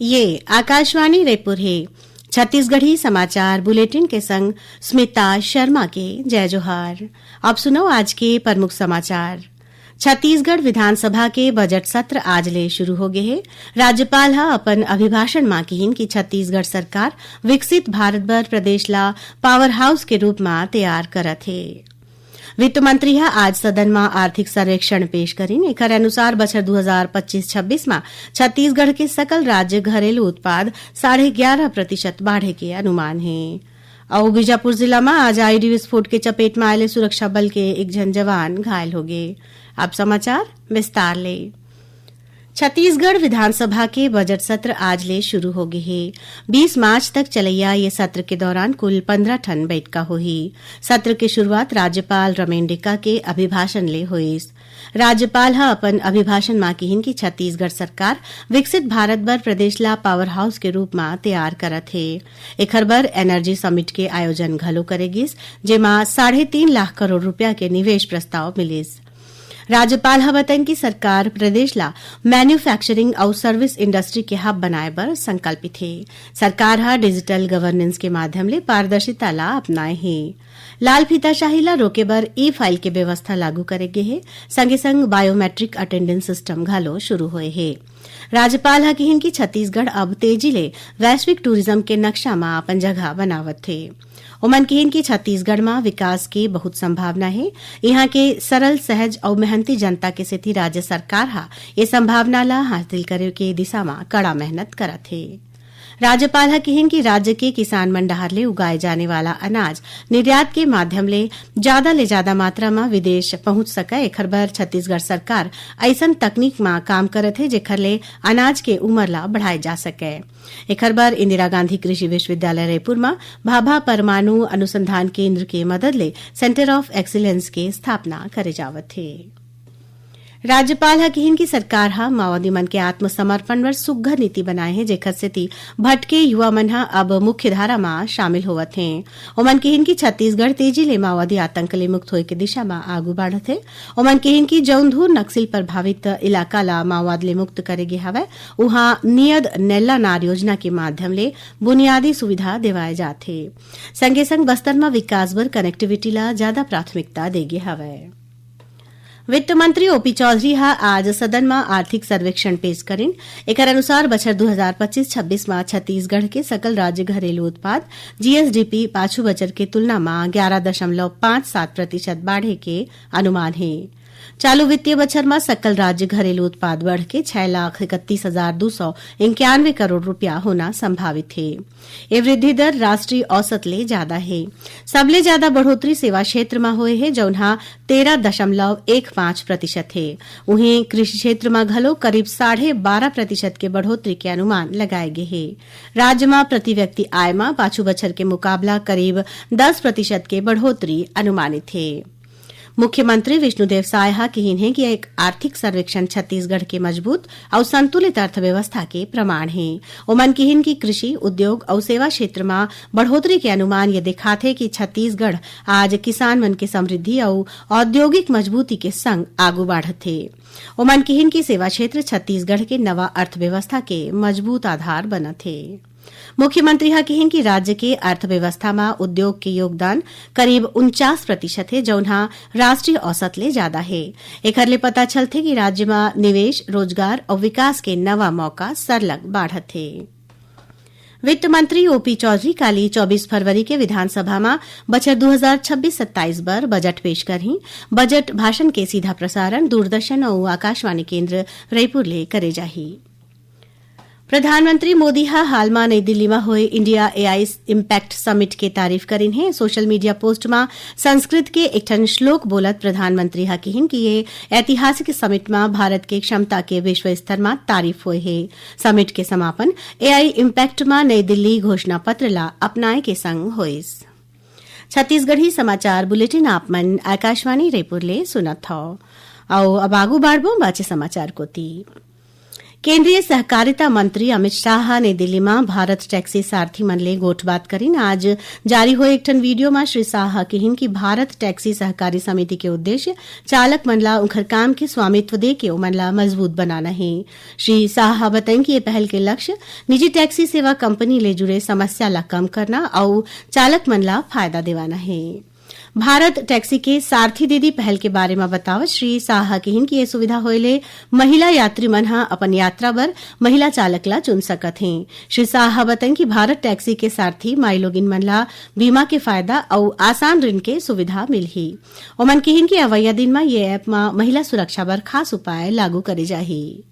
ये आकाशवाणी रायपुर है। छत्तीसगढ़ी समाचार बुलेटिन के संग स्मिता शर्मा के जय जोहार। अब सुनो आज के प्रमुख समाचार। छत्तीसगढ़ विधानसभा के बजट सत्र आज ले शुरू हो गए है। राज्यपाल हा अपन अभिभाषण मां कहिन कि छत्तीसगढ़ सरकार विकसित भारत बर प्रदेश ला पावर हाउस के रूप में तैयार करत है। वित्त मंत्री हा आज सदन में आर्थिक सर्वेक्षण पेश करीन। एकर अनुसार बछर 2025-26 में छत्तीसगढ़ के सकल राज्य घरेलू उत्पाद 11.5% बढ़े के अनुमान है। और बीजापुर जिला में आज आईडी विस्फोट के चपेट में आये सुरक्षा बल के एक जन जवान घायल हो गए। अब समाचार विस्तार ले। छत्तीसगढ़ विधानसभा के बजट सत्र आज ले शुरू हो गए है। 20 मार्च तक चलैया ये सत्र के दौरान कुल 15 ठन बैठका होही। सत्र की शुरुआत राज्यपाल रमेन डेका के अभिभाषण ले होइस। राज्यपाल हा अपन अभिभाषण में कहिन कि छत्तीसगढ़ सरकार विकसित भारत बर प्रदेश ला पावर हाउस के रूप में तैयार करत है। एखर बर एनर्जी समिट के आयोजन घलो करेगिस, जेमा 3.5 लाख करोड़ रुपया के निवेश प्रस्ताव मिलिस। राज्यपाल हा बताइन कि सरकार प्रदेश ला मैन्युफैक्चरिंग और सर्विस इंडस्ट्री के हब बनाए बर संकल्पित है। सरकार हा डिजिटल गवर्नेंस के माध्यम ले पारदर्शिता ला अपनाए है। लाल फीताशाही ला रोके बर ई फाइल के व्यवस्था लागू करे गे है। संगे संग बायोमेट्रिक अटेंडेंस सिस्टम घलो शुरू होए है। राज्यपाल हा कहिन कि छत्तीसगढ़ अब तेजी ले वैश्विक टूरिज्म के नक्शा में अपन जगह बनावत है। उमन कहिन कि छत्तीसगढ़ में विकास की बहुत संभावना है। यहाँ के सरल सहज और मेहनती जनता के सेती राज्य सरकार हा ये संभावना ला हासिल करे के दिशा में कड़ा मेहनत करत है। राज्यपाल हा कहिन कि राज्य के किसान मंडहार ले उगाए जाने वाला अनाज निर्यात के माध्यम ले ज्यादा मात्रा में विदेश पहुंच सके। एखर बर छत्तीसगढ़ सरकार ऐसन तकनीक में काम करत है जेखर ले अनाज के उमर ला बढ़ाए जा सके। एखर बर इंदिरा गांधी कृषि विश्वविद्यालय रायपुर में भाभा परमाणु अनुसंधान केंद्र के मदद ले सेंटर ऑफ एक्सीलेंस के स्थापना करे जावत है। राज्यपाल हा कहिन कि सरकार हा माओवादी मन के आत्मसमर्पण बर सुघ्घर नीति बनाए है, जेखर सेती भटके युवा मन हा अब मुख्य धारा में शामिल होवत हैं। ओमन कहिन कि छत्तीसगढ़ तेजी ले माओवादी आतंक ले मुक्त होए के दिशा में आगू बढ़त है। ओमन कहिन कि जौनधूर नक्सल प्रभावित इलाका ला माओवाद ले मुक्त करे गे हवय, उहाँ नियद नेल्ला नार योजना के माध्यम ले बुनियादी सुविधा देवाए जाथे। संगे संग बस्तर में विकास बर कनेक्टिविटी ला ज्यादा प्राथमिकता देगे हवय। वित्त मंत्री ओपी चौधरी हा आज सदन में आर्थिक सर्वेक्षण पेश करेन। एकर अनुसार बछर 2025-26 में छत्तीसगढ़ के सकल राज्य घरेलू उत्पाद जीएसडीपी पाछू बछर के तुलना में 11.57% बढ़े के अनुमान है। चालू वित्तीय बछर में सकल राज्य घरेलू उत्पाद बढ़ के 6,31,291 करोड़ रुपया होना संभावित है। ये वृद्धि दर राष्ट्रीय औसत ले ज्यादा है। सबले ज्यादा बढ़ोतरी सेवा क्षेत्र में हुए है, जौनहा 13.15% है। वहीं कृषि क्षेत्र में घलो करीब 12.5% के बढ़ोतरी के अनुमान लगाए गए है। राज्य में प्रति व्यक्ति आय में पाछू बछर के मुकाबला करीब 10% के बढ़ोतरी अनुमानित है। मुख्यमंत्री विष्णुदेव साय हा कहिन है कि एक आर्थिक सर्वेक्षण छत्तीसगढ़ के मजबूत और संतुलित अर्थव्यवस्था के प्रमाण है। ओमन कहिन कि कृषि, उद्योग और सेवा क्षेत्र में बढ़ोतरी के अनुमान ये दिखाते है कि छत्तीसगढ़ आज किसान मन के समृद्धि और औद्योगिक मजबूती के संग आगू बढ़त है। ओमन कहिन कि सेवा क्षेत्र छत्तीसगढ़ के नवा अर्थव्यवस्था के मजबूत आधार बनत है। मुख्यमंत्री हा कहिन कि राज्य के अर्थव्यवस्था में उद्योग के योगदान करीब 49% है, जौनहा राष्ट्रीय औसत ले ज्यादा है। एकर ले पता चलथे कि राज्य में निवेश, रोजगार और विकास के नवा मौका सरलग बढ़त है। वित्त मंत्री ओपी चौधरी काली 24 फरवरी के विधानसभा में बछर 2026-27 बर बजट पेश करही। बजट भाषण के सीधा प्रसारण दूरदर्शन और आकाशवाणी केंद्र रायपुर ले करे जाही। प्रधानमंत्री मोदी हा हाल में नई दिल्ली में हुए इंडिया एआई इम्पैक्ट समिट के तारीफ करीन है। सोशल मीडिया पोस्ट में संस्कृत के एक ठन श्लोक बोलत प्रधानमंत्री हा कहिन कि ये ऐतिहासिक समिट में भारत के क्षमता के विश्व स्तर में तारीफ हुए है। समिट के समापन एआई इम्पैक्ट में नई दिल्ली घोषणा पत्र ला अपनाए के संग होइस। छत्तीसगढ़ी समाचार बुलेटिन आप मन आकाशवाणी रायपुर ले सुनत हौ। अब आगू बढ़बो बाचे समाचार कोती। केंद्रीय सहकारिता मंत्री अमित शाह नई दिल्ली में भारत टैक्सी सारथी मन ले गोठबात करीन। आज जारी हुए एक ठन वीडियो में श्री शाह कहिन कि भारत टैक्सी सहकारी समिति के उद्देश्य चालक मन ला उनकर काम के स्वामित्व दे के ओमन ला मजबूत बनाना है। श्री शाह बताइन कि ये पहल के लक्ष्य निजी टैक्सी सेवा कंपनी ले जुड़े समस्या ला कम करना और चालक मन ला फायदा दिवाना है। भारत टैक्सी के सारथी दीदी पहल के बारे में बतावत श्री शाह कहिन कि ये सुविधा होइले महिला यात्री मन ह अपन यात्रा बर महिला चालक ला चुन सकत हैं। श्री शाह बताइन कि भारत टैक्सी के सारथी माई लोगिन मन ला बीमा के फायदा और आसान ऋण के सुविधा मिलही। ओमन कहिन कि अवैया दिन में ये ऐप में महिला सुरक्षा बर खास उपाय लागू करे जाही।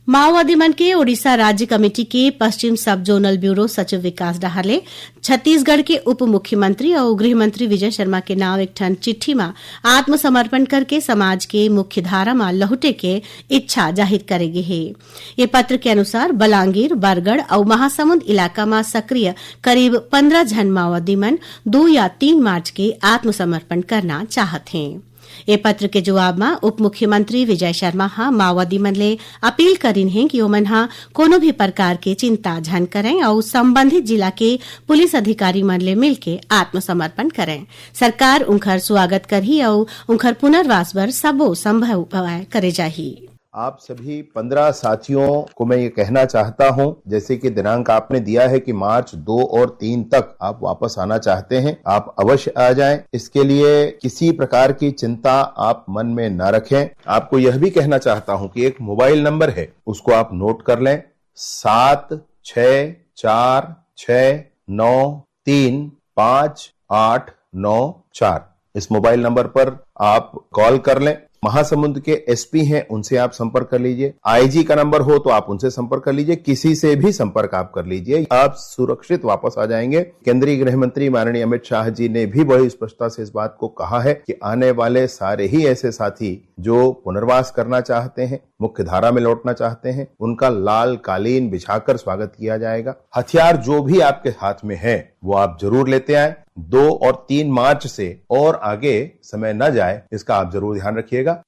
माओवादी मन के ओडिशा राज्य कमेटी के पश्चिम सब जोनल ब्यूरो सचिव विकास डहाले छत्तीसगढ़ के उप मुख्यमंत्री और गृह मंत्री विजय शर्मा के नाम एक ठन चिट्ठी में आत्मसमर्पण करके समाज के मुख्य धारा में लहुटे के इच्छा जाहिर करेगे है। ये पत्र के अनुसार बलांगीर, बरगढ़ और महासमुंद इलाका में सक्रिय करीब 15 जन माओवादी मन 2 या 3 मार्च के आत्मसमर्पण करना चाहत हैं। ये पत्र के जवाब में उप मुख्यमंत्री विजय शर्मा हा माओवादी मन ले अपील करीन है कि ओमन हा कोनो भी प्रकार के चिंता झन करें और संबंधित जिला के पुलिस अधिकारी मन ले मिलके आत्मसमर्पण करें। सरकार उनकर स्वागत करही और उनकर पुनर्वास बर सबो संभव उपाय करे जाही। आप सभी 15 साथियों को मैं ये कहना चाहता हूं, जैसे कि दिनांक आपने दिया है कि मार्च 2 और 3 तक आप वापस आना चाहते हैं, आप अवश्य आ जाएं। इसके लिए किसी प्रकार की चिंता आप मन में न रखें। आपको यह भी कहना चाहता हूं कि एक मोबाइल नंबर है, उसको आप नोट कर लें, 7646935894। इस मोबाइल नंबर पर आप कॉल कर लें। महासमुंद के एसपी हैं, उनसे आप संपर्क कर लीजिए। आईजी का नंबर हो तो आप उनसे संपर्क कर लीजिए। किसी से भी संपर्क आप कर लीजिए, आप सुरक्षित वापस आ जाएंगे। केंद्रीय गृह मंत्री माननीय अमित शाह जी ने भी बड़ी स्पष्टता से इस बात को कहा है कि आने वाले सारे ही ऐसे साथी जो पुनर्वास करना चाहते हैं, मुख्य धारा में लौटना चाहते हैं, उनका लाल कालीन बिछाकर स्वागत किया जाएगा। हथियार जो भी आपके हाथ में है वो आप जरूर लेते आए। 2 और 3 मार्च से और आगे समय न जाए, इसका आप जरूर ध्यान रखिएगा।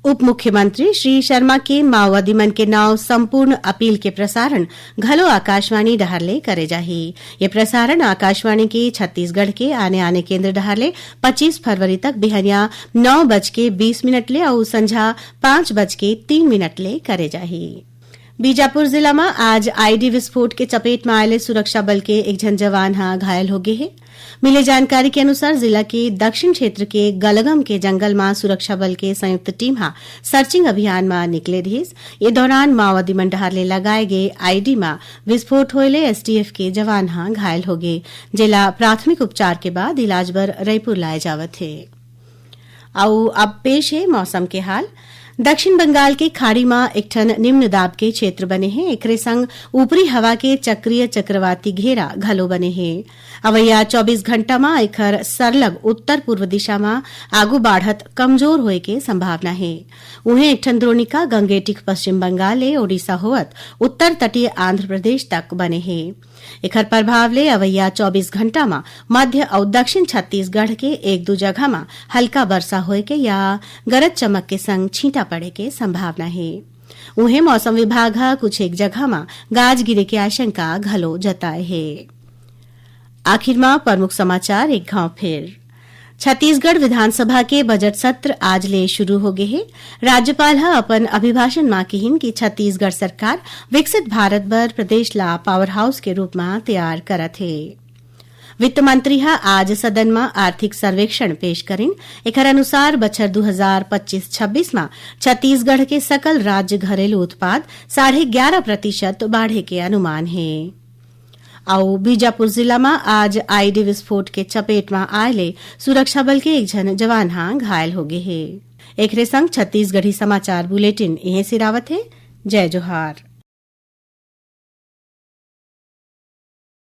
उप मुख्यमंत्री श्री शर्मा के माओवादी मन के नाव संपूर्ण अपील के प्रसारण घलो आकाशवाणी डहारले करे जाही। ये प्रसारण आकाशवाणी के छत्तीसगढ़ के आने केंद्र डहारले 25 फरवरी तक बिहनिया 9:20 ले और संझा 5:03 ले करे जाही। बीजापुर जिला में आज आईडी विस्फोट के चपेट में आये सुरक्षा बल के एक जन जवान घायल हो गए हैं। मिले जानकारी के अनुसार जिला के दक्षिण क्षेत्र के गलगम के जंगल में सुरक्षा बल के संयुक्त टीम सर्चिंग अभियान में निकले रही। ये दौरान माओवादी मन डहार लगाए गए आईडी में विस्फोट होले एसटीएफ के जवान घायल हो गए। जिला प्राथमिक उपचार के बाद इलाज बर रायपुर लाए जावत थे। अब पेश है मौसम के हाल। दक्षिण बंगाल के खाड़ी में एक ठन निम्न दाब के क्षेत्र बने हैं। एकरे संग ऊपरी हवा के चक्रीय चक्रवाती घेरा घलो बने हैं। अवैया 24 घंटा में एकर सरलग उत्तर पूर्व दिशा में आगू बाढ़त कमजोर होए के संभावना है। उन्हें एक ठन द्रोणिका गंगेटिक पश्चिम बंगाल ले ओडिशा होवत उत्तर तटीय आंध्र प्रदेश तक बने हैं। एकर प्रभाव ले अवैया 24 घंटा में मध्य और दक्षिण छत्तीसगढ़ के 1-2 जगह में हल्का वर्षा होए के या गरज चमक के संग छींटा पड़े के संभावना है। उन्हें मौसम विभाग कुछ एक जगह में गाज गिरे की आशंका घलो जताए है। आखिर में प्रमुख समाचार एक गांव फिर। छत्तीसगढ़ विधानसभा के बजट सत्र आज ले शुरू हो गए हैं। राज्यपाल अपन अभिभाषण में कहिन कि छत्तीसगढ़ सरकार विकसित भारत बर प्रदेश ला पावर हाउस के रूप में तैयार करत है। वित्त मंत्री आज सदन में आर्थिक सर्वेक्षण पेश करिन। एकर अनुसार बछर 2025-26 में छत्तीसगढ़ के सकल राज्य घरेलू उत्पाद 11.5% बढ़े के अनुमान है। और बीजापुर जिला में आज आईडी विस्फोट के चपेट में आये सुरक्षा बल के एक जन जवान घायल हो गए हैं। एक संग छत्तीसगढ़ी समाचार बुलेटिन यहीं सिरावत है। जय जोहार।